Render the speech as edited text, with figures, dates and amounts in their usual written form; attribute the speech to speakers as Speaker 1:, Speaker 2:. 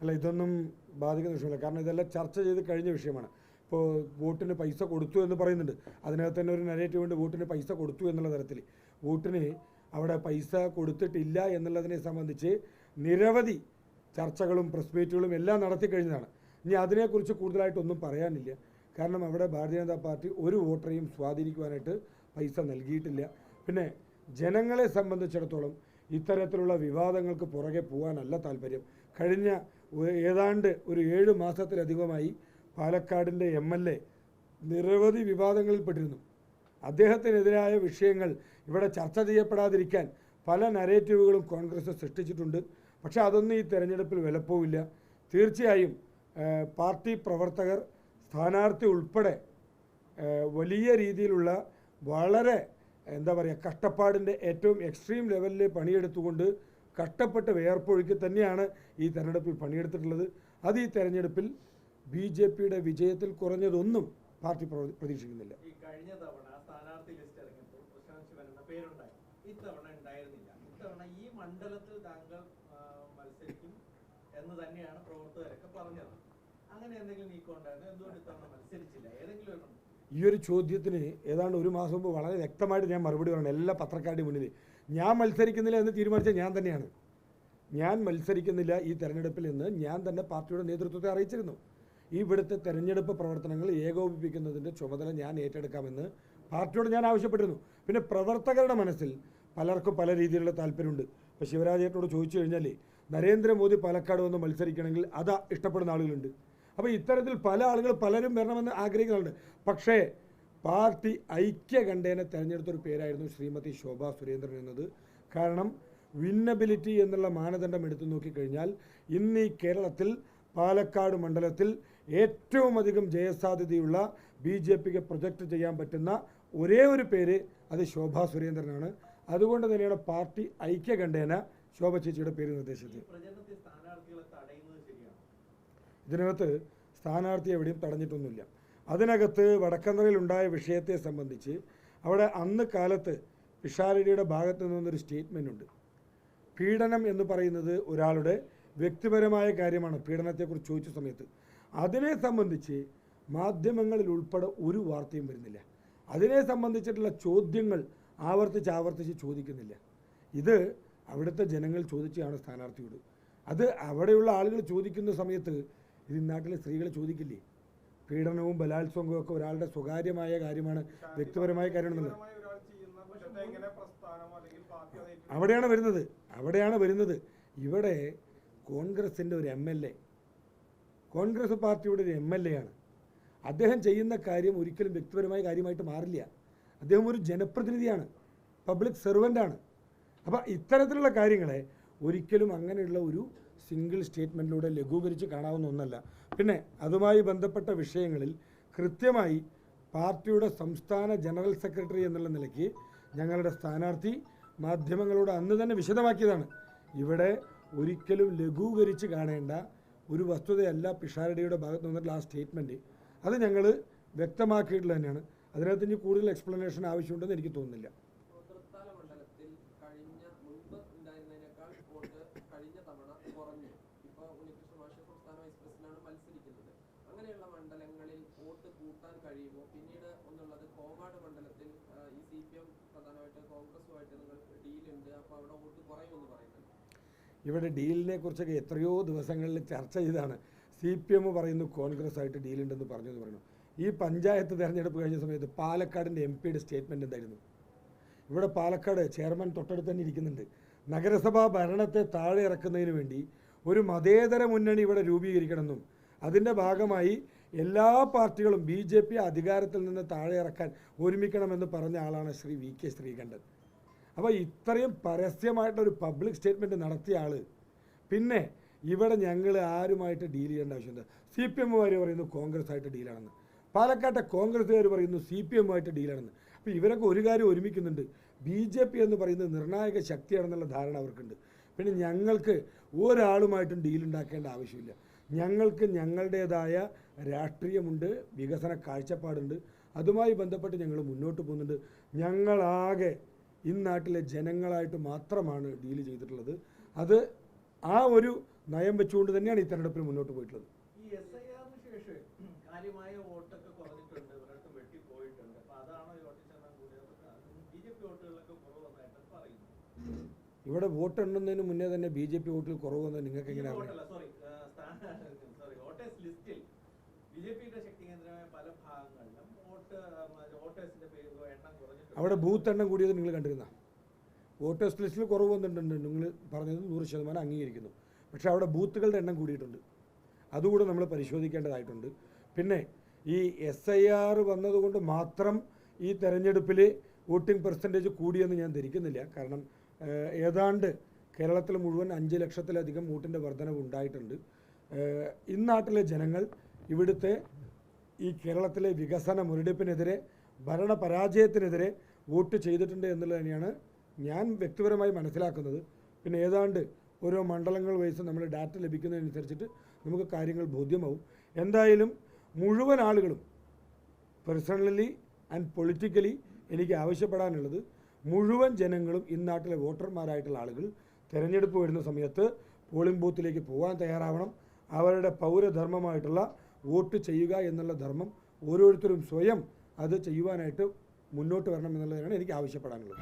Speaker 1: അല്ല, ഇതൊന്നും ബാധിക്കുന്ന വിഷയമല്ല. കാരണം ഇതെല്ലാം ചർച്ച ചെയ്ത് കഴിഞ്ഞ വിഷയമാണ്. ഇപ്പോൾ വോട്ടിന് പൈസ കൊടുത്തു എന്ന് പറയുന്നുണ്ട്. അതിനകത്ത് തന്നെ ഒരു നെഗറ്റീവ് ഉണ്ട്, വോട്ടിന് പൈസ കൊടുത്തു എന്നുള്ള തരത്തിൽ. വോട്ടിന് അവിടെ പൈസ കൊടുത്തിട്ടില്ല എന്നുള്ളതിനെ സംബന്ധിച്ച് നിരവധി ചർച്ചകളും പ്രസ് മീറ്റുകളും എല്ലാം നടത്തി കഴിഞ്ഞതാണ്. ഇനി അതിനെക്കുറിച്ച് കൂടുതലായിട്ടൊന്നും പറയാനില്ല. കാരണം അവിടെ ഭാരതീയ ജനതാ പാർട്ടി ഒരു വോട്ടറെയും സ്വാധീനിക്കുവാനായിട്ട് പൈസ നൽകിയിട്ടില്ല. പിന്നെ ജനങ്ങളെ സംബന്ധിച്ചിടത്തോളം ഇത്തരത്തിലുള്ള വിവാദങ്ങൾക്ക് പുറകെ പോകാനല്ല താല്പര്യം. കഴിഞ്ഞ ഏതാണ്ട് ഒരു 7 മാസത്തിലധികമായി പാലക്കാടിൻ്റെ MLA നിരവധി വിവാദങ്ങളിൽപ്പെട്ടിരുന്നു. അദ്ദേഹത്തിനെതിരായ വിഷയങ്ങൾ ഇവിടെ ചർച്ച ചെയ്യപ്പെടാതിരിക്കാൻ പല നരേറ്റീവുകളും കോൺഗ്രസ് സൃഷ്ടിച്ചിട്ടുണ്ട്. പക്ഷേ അതൊന്നും ഈ തെരഞ്ഞെടുപ്പിൽ വിലപ്പോവില്ല. തീർച്ചയായും പാർട്ടി പ്രവർത്തകർ, സ്ഥാനാർത്ഥി ഉൾപ്പെടെ വലിയ രീതിയിലുള്ള വളരെ കഷ്ടപ്പാടിൻ്റെ ഏറ്റവും എക്സ്ട്രീം ലെവലിൽ പണിയെടുത്തുകൊണ്ട് കഷ്ടപ്പെട്ട് വേർപ്പൊഴുക്കി തന്നെയാണ് ഈ തെരഞ്ഞെടുപ്പിൽ പണിയെടുത്തിട്ടുള്ളത്. അത് ഈ തെരഞ്ഞെടുപ്പിൽ BJPയുടെ വിജയത്തിൽ കുറഞ്ഞതൊന്നും പാർട്ടി പ്രതീക്ഷിക്കുന്നില്ല.
Speaker 2: കഴിഞ്ഞ തവണ സ്ഥാനാർത്ഥി ലിസ്റ്റ് ഇറങ്ങിയപ്പോൾ പ്രശാന്ത് ശിവന്റെ പേരുണ്ടായി, ഇത്തവണ ഉണ്ടായിരുന്നില്ല. ഇത്തവണ ഈ മണ്ഡലത്തിൽ താങ്കൾ മത്സരിക്കും എന്ന് തന്നെയാണ് പ്രവർത്തകരൊക്കെ പറഞ്ഞത്. അങ്ങനെ എന്തെങ്കിലും നീക്കം ഉണ്ടായിരുന്നു? എന്തുകൊണ്ട് ഇത്തവണ മത്സരിച്ചില്ല? ഏതെങ്കിലും
Speaker 1: ഈ ഒരു ചോദ്യത്തിന് ഏതാണ്ട് 1 മാസം മുമ്പ് വളരെ വ്യക്തമായിട്ട് ഞാൻ മറുപടി പറയണം എല്ലാ പത്രക്കാരുടെ മുന്നിൽ. ഞാൻ മത്സരിക്കുന്നില്ല എന്ന് തീരുമാനിച്ച ഞാൻ തന്നെയാണ്. ഞാൻ മത്സരിക്കുന്നില്ല ഈ തെരഞ്ഞെടുപ്പിൽ എന്ന് ഞാൻ തന്നെ പാർട്ടിയുടെ നേതൃത്വത്തെ അറിയിച്ചിരുന്നു. ഇവിടുത്തെ തെരഞ്ഞെടുപ്പ് പ്രവർത്തനങ്ങൾ ഏകോപിപ്പിക്കുന്നതിൻ്റെ ചുമതല ഞാൻ ഏറ്റെടുക്കാമെന്ന് പാർട്ടിയോട് ഞാൻ ആവശ്യപ്പെട്ടിരുന്നു. പിന്നെ പ്രവർത്തകരുടെ മനസ്സിൽ പലർക്കും പല രീതിയിലുള്ള താല്പര്യമുണ്ട്. ഇപ്പോൾ ശിവരാജേട്ടനോട് ചോദിച്ചു കഴിഞ്ഞാൽ നരേന്ദ്രമോദി പാലക്കാട് വന്ന് മത്സരിക്കണമെങ്കിൽ അത് ഇഷ്ടപ്പെടുന്ന ആളുകളുണ്ട്. അപ്പോൾ ഇത്തരത്തിൽ പല ആളുകൾ പലരും വരണമെന്ന് ആഗ്രഹിക്കുന്നുണ്ട്. പക്ഷേ പാർട്ടി ഐക്യകണ്ഠേന തിരഞ്ഞെടുത്തൊരു പേരായിരുന്നു ശ്രീമതി ശോഭാ സുരേന്ദ്രൻ എന്നത്. കാരണം വിന്നബിലിറ്റി എന്നുള്ള മാനദണ്ഡം എടുത്തു നോക്കിക്കഴിഞ്ഞാൽ ഇന്ന് ഈ കേരളത്തിൽ പാലക്കാട് മണ്ഡലത്തിൽ ഏറ്റവും അധികം ജയസാധ്യതയുള്ള BJPക്ക് പ്രൊജക്റ്റ് ചെയ്യാൻ പറ്റുന്ന ഒരേ ഒരു പേര് അത് ശോഭാ സുരേന്ദ്രനാണ്. അതുകൊണ്ട് തന്നെയാണ് പാർട്ടി ഐക്യകണ്ഠേന ശോഭ ചേച്ചിയുടെ പേര് നിർദ്ദേശിച്ചത്. ഇതിനകത്ത് സ്ഥാനാർത്ഥി എവിടെയും തടഞ്ഞിട്ടൊന്നുമില്ല. അതിനകത്ത് വടക്കന്തറയിലുണ്ടായ വിഷയത്തെ സംബന്ധിച്ച് അവിടെ അന്ന് കാലത്ത് പിഷാരടിയുടെ ഭാഗത്തു നിന്നൊരു സ്റ്റേറ്റ്മെൻ്റ് ഉണ്ട്. പീഡനം എന്ന് പറയുന്നത് ഒരാളുടെ വ്യക്തിപരമായ കാര്യമാണ്. പീഡനത്തെക്കുറിച്ച് ചോദിച്ച സമയത്ത് അതിനെ സംബന്ധിച്ച് മാധ്യമങ്ങളിൽ ഉൾപ്പെടെ ഒരു വാർത്തയും വരുന്നില്ല. അതിനെ സംബന്ധിച്ചിട്ടുള്ള ചോദ്യങ്ങൾ ആവർത്തിച്ച് ചോദിക്കുന്നില്ല. ഇത് അവിടുത്തെ ജനങ്ങൾ ചോദിച്ചാണ് സ്ഥാനാർത്ഥിയോട്. അത് അവിടെയുള്ള ആളുകൾ ചോദിക്കുന്ന സമയത്ത് ഇത് നാട്ടിലെ സ്ത്രീകൾ ചോദിക്കില്ലേ? പീഡനവും ബലാത്സംഗവും ഒക്കെ ഒരാളുടെ സ്വകാര്യമായ കാര്യമാണ്, വ്യക്തിപരമായ കാര്യമാണെന്നുള്ളത് അവിടെയാണ് വരുന്നത്. ഇവിടെ കോൺഗ്രസിൻ്റെ ഒരു MLA, കോൺഗ്രസ് പാർട്ടിയുടെ ഒരു MLA ആണ്. അദ്ദേഹം ചെയ്യുന്ന കാര്യം ഒരിക്കലും വ്യക്തിപരമായ കാര്യമായിട്ട് മാറില്ല. അദ്ദേഹം ഒരു ജനപ്രതിനിധിയാണ്, പബ്ലിക് സെർവൻ്റാണ്. അപ്പോൾ ഇത്തരത്തിലുള്ള കാര്യങ്ങളെ ഒരിക്കലും അങ്ങനെയുള്ള ഒരു സിംഗിൾ സ്റ്റേറ്റ്മെൻറ്റിലൂടെ ലഘൂകരിച്ച് കാണാവുന്ന ഒന്നല്ല. പിന്നെ അതുമായി ബന്ധപ്പെട്ട വിഷയങ്ങളിൽ കൃത്യമായി പാർട്ടിയുടെ സംസ്ഥാന ജനറൽ സെക്രട്ടറി എന്നുള്ള നിലയ്ക്ക് ഞങ്ങളുടെ സ്ഥാനാർത്ഥി മാധ്യമങ്ങളോട് അന്ന് തന്നെ വിശദമാക്കിയതാണ്. ഇവിടെ ഒരിക്കലും ലഘൂകരിച്ച് കാണേണ്ട ഒരു വസ്തുതയല്ല പിഷാരടിയുടെ ഭാഗത്ത് നിന്നിട്ടുള്ള ആ സ്റ്റേറ്റ്മെൻറ്റ്. അത് ഞങ്ങൾ വ്യക്തമാക്കിയിട്ടുള്ളത് തന്നെയാണ്. അതിനകത്ത് ഇനി കൂടുതൽ എക്സ്പ്ലനേഷൻ ആവശ്യമുണ്ടെന്ന് എനിക്ക് തോന്നുന്നില്ല. ഇവിടെ ഡീലിനെ കുറിച്ചൊക്കെ എത്രയോ ദിവസങ്ങളിൽ ചർച്ച ചെയ്താണ്. CPM പറയുന്നു കോൺഗ്രസ് ആയിട്ട് ഡീലുണ്ടെന്ന് പറഞ്ഞെന്ന് പറയുന്നു. ഈ പഞ്ചായത്ത് തിരഞ്ഞെടുപ്പ് കഴിഞ്ഞ സമയത്ത് പാലക്കാടിൻ്റെ MPയുടെ സ്റ്റേറ്റ്മെൻറ്റ് എന്തായിരുന്നു? ഇവിടെ പാലക്കാട് ചെയർമാൻ തൊട്ടടുത്ത് തന്നെ ഇരിക്കുന്നുണ്ട്. നഗരസഭാ ഭരണത്തെ താഴെ ഇറക്കുന്നതിന് വേണ്ടി ഒരു മതേതര മുന്നണി ഇവിടെ രൂപീകരിക്കണമെന്നും അതിൻ്റെ ഭാഗമായി എല്ലാ പാർട്ടികളും BJP അധികാരത്തിൽ നിന്ന് താഴെ ഇറക്കാൻ ഒരുമിക്കണമെന്ന് പറഞ്ഞ ആളാണ് ശ്രീ VK ശ്രീകണ്ഠൻ. അപ്പോൾ ഇത്രയും പരസ്യമായിട്ടൊരു പബ്ലിക് സ്റ്റേറ്റ്മെൻറ്റ് നടത്തിയ ആൾ പിന്നെ ഇവിടെ ഞങ്ങൾ ആരുമായിട്ട് ഡീൽ ചെയ്യേണ്ട ആവശ്യമുണ്ട്? CPMകാർ പറയുന്നു കോൺഗ്രസ് ആയിട്ട് ഡീലാണെന്ന്, പാലക്കാട്ടെ കോൺഗ്രസ്സുകാർ പറയുന്നു CPMമായിട്ട് ഡീലാണെന്ന്. അപ്പോൾ ഇവരൊക്കെ ഒരു കാര്യം ഒരുമിക്കുന്നുണ്ട്, BJP എന്ന് പറയുന്നത് നിർണായക ശക്തിയാണെന്നുള്ള ധാരണ അവർക്കുണ്ട്. പിന്നെ ഞങ്ങൾക്ക് ഒരാളുമായിട്ടും ഡീലുണ്ടാക്കേണ്ട ആവശ്യമില്ല. ഞങ്ങൾക്ക് ഞങ്ങളുടേതായ രാഷ്ട്രീയമുണ്ട്, വികസന കാഴ്ചപ്പാടുണ്ട്. അതുമായി ബന്ധപ്പെട്ട് ഞങ്ങൾ മുന്നോട്ട് പോകുന്നുണ്ട്. ഞങ്ങളാകെ ഇന്നാട്ടിലെ ജനങ്ങളായിട്ട് മാത്രമാണ് ഡീൽ ചെയ്തിട്ടുള്ളത്. അത് ആ ഒരു നയം വെച്ചുകൊണ്ട് തന്നെയാണ് ഈ തെരഞ്ഞെടുപ്പിൽ മുന്നോട്ട് പോയിട്ടുള്ളത്.
Speaker 2: ഈ SIR-ന് ശേഷം കാര്യമായ വോട്ടൊക്കെ കുറഞ്ഞിട്ടുണ്ട്, ഒരിടത്തും വെട്ടിപ്പോയിട്ടുണ്ട്. അപ്പൊ അതാണോ ഈ വോട്ടിച്ചെണ്ണം കൂടിയത്? BJP വോട്ടുകളൊക്കെ കുറവ് വന്നതായിട്ട് പറയുന്നു.
Speaker 1: ഇവിടെ വോട്ട് എണ്ണുന്നതിന് മുന്നേ തന്നെ BJP വോട്ടിൽ കുറവ് വന്നത് നിങ്ങൾക്ക് എങ്ങനെയാണ്?
Speaker 2: വോട്ടേഴ്സ് ലിസ്റ്റിൽ BJPയുടെ ശക്തി കേന്ദ്രമായ പല ഭാഗങ്ങളിലും വോട്ടേഴ്സിന്റെ എണ്ണം കുറഞ്ഞിട്ടുണ്ട്.
Speaker 1: അവിടെ ബൂത്ത് എണ്ണം കൂടിയത് നിങ്ങൾ കണ്ടിരുന്ന? വോട്ടേഴ്സ് ലിസ്റ്റിൽ കുറവ് വന്നിട്ടുണ്ട്, നിങ്ങൾ പറഞ്ഞത് 100% അംഗീകരിക്കുന്നു. പക്ഷേ അവിടെ ബൂത്തുകളുടെ എണ്ണം കൂടിയിട്ടുണ്ട്, അതുകൂടെ നമ്മൾ പരിശോധിക്കേണ്ടതായിട്ടുണ്ട്. പിന്നെ ഈ SIR വന്നതുകൊണ്ട് മാത്രം ഈ തെരഞ്ഞെടുപ്പിൽ വോട്ടിംഗ് പെർസെൻറ്റേജ് കൂടിയെന്ന് ഞാൻ ധരിക്കുന്നില്ല. കാരണം ഏതാണ്ട് കേരളത്തിൽ മുഴുവൻ 5 ലക്ഷത്തിലധികം വോട്ടിൻ്റെ വർധനവ് ഉണ്ടായിട്ടുണ്ട്. ഇന്നാട്ടിലെ ജനങ്ങൾ ഇവിടുത്തെ ഈ കേരളത്തിലെ വികസന മുരടിപ്പിനെതിരെ, ഭരണ പരാജയത്തിനെതിരെ വോട്ട് ചെയ്തിട്ടുണ്ട് എന്നുള്ളത് തന്നെയാണ് ഞാൻ വ്യക്തിപരമായി മനസ്സിലാക്കുന്നത്. പിന്നെ ഏതാണ്ട് ഓരോ മണ്ഡലങ്ങൾ വൈസ് നമ്മൾ ഡാറ്റ ലഭിക്കുന്നതനുസരിച്ചിട്ട് നമുക്ക് കാര്യങ്ങൾ ബോധ്യമാവും. എന്തായാലും മുഴുവൻ ആളുകളും പേഴ്സണലി ആൻഡ് പൊളിറ്റിക്കലി എനിക്ക് ആവശ്യപ്പെടാനുള്ളത്, മുഴുവൻ ജനങ്ങളും ഇന്നാട്ടിലെ വോട്ടർമാരായിട്ടുള്ള ആളുകൾ തിരഞ്ഞെടുപ്പ് വരുന്ന സമയത്ത് പോളിംഗ് ബൂത്തിലേക്ക് പോകാൻ തയ്യാറാവണം. അവരുടെ പൗരധർമ്മമായിട്ടുള്ള വോട്ട് ചെയ്യുക എന്നുള്ള ധർമ്മം ഓരോരുത്തരും സ്വയം അത് ചെയ്യുവാനായിട്ട് മുന്നോട്ട് വരണം എന്നുള്ളതാണ് എനിക്ക് ആവശ്യപ്പെടാനുള്ളത്.